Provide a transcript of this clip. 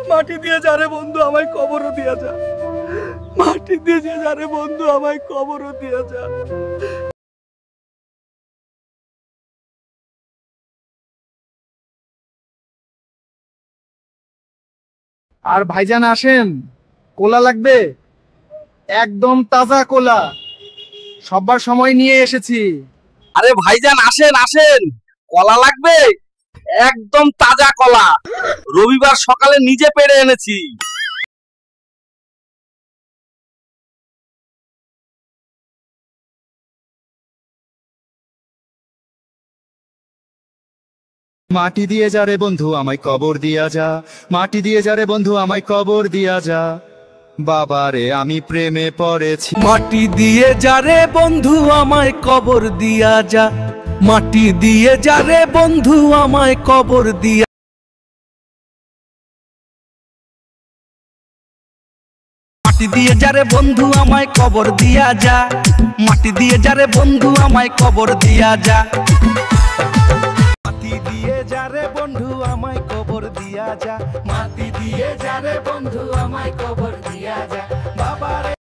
মাটি দিয়ে যারে বন্ধু আমায় কবরও দিয়া যা, মাটি দিয়ে যারে বন্ধু আমায় কবরও দিয়া যা। আর ভাইজান আসেন, কোলা লাগবে? একদম তাজা কোলা, সবার সময় নিয়ে এসেছি। আরে ভাইজান আসেন আসেন, কলা লাগবে? একদম তাজা কলা, রবিবার সকালে নিজে পেড়ে এনেছি। মাটি দিয়ে যারে বন্ধু আমায় কবর দিয়া যা, মাটি দিয়ে যারে বন্ধু আমায় কবর দিয়া যা। বাবারে আমি প্রেমে পড়েছি। মাটি দিয়ে যারে বন্ধু আমায় কবর দিয়া যা, মাটি দিয়ে যারে বন্ধু আমায় কবর দিয়া। মাটি দিয়ে যারে বন্ধু আমায় কবর দিয়া যা, মাটি দিয়ে যারে বন্ধু আমায় কবর দিয়া যা। মাটি দিয়ে যারে বন্ধু আমায় কবর দিয়া যা, মাটি দিয়ে যারে বন্ধু আমায় কবর দিয়া যা। বাবারে